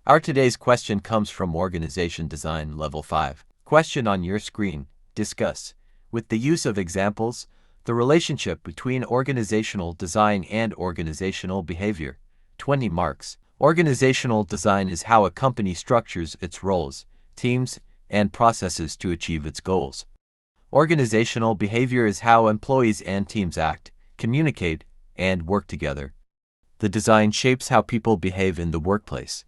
Our today's question comes from Organization Design Level 5. Question on your screen. Discuss, with the use of examples, the relationship between organizational design and organizational behavior. 20 marks. Organizational design is how a company structures its roles, teams, and processes to achieve its goals. Organizational behavior is how employees and teams act, communicate, and work together. The design shapes how people behave in the workplace.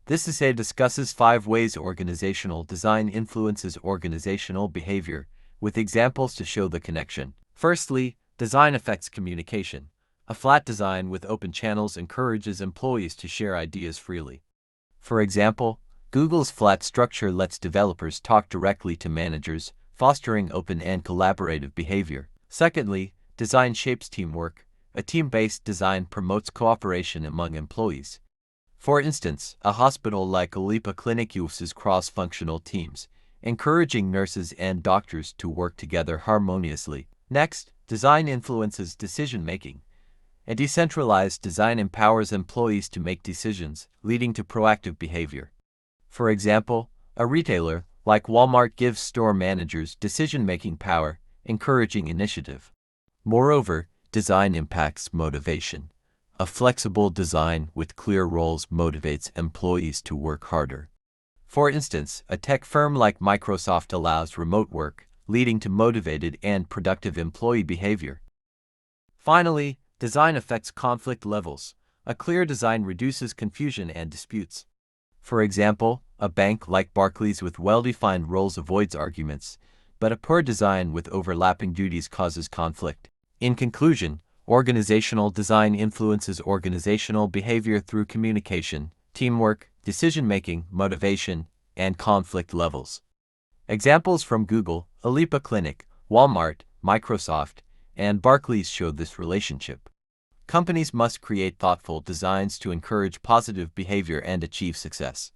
This essay discusses 5 ways organizational design influences organizational behavior, with examples to show the connection. Firstly, design affects communication. A flat design with open channels encourages employees to share ideas freely. For example, Google's flat structure lets developers talk directly to managers, fostering open and collaborative behavior. Secondly, design shapes teamwork. A team-based design promotes cooperation among employees. For instance, a hospital like Alipa Clinic uses cross-functional teams, encouraging nurses and doctors to work together harmoniously. Next, design influences decision-making. A decentralized design empowers employees to make decisions, leading to proactive behavior. For example, a retailer like Walmart gives store managers decision-making power, encouraging initiative. Moreover, design impacts motivation. A flexible design with clear roles motivates employees to work harder. For instance, a tech firm like Microsoft allows remote work, leading to motivated and productive employee behavior. Finally, design affects conflict levels. A clear design reduces confusion and disputes. For example, a bank like Barclays with well-defined roles avoids arguments, but a poor design with overlapping duties causes conflict. In conclusion, organizational design influences organizational behavior through communication, teamwork, decision-making, motivation, and conflict levels. Examples from Google, Alipa Clinic, Walmart, Microsoft, and Barclays show this relationship. Companies must create thoughtful designs to encourage positive behavior and achieve success.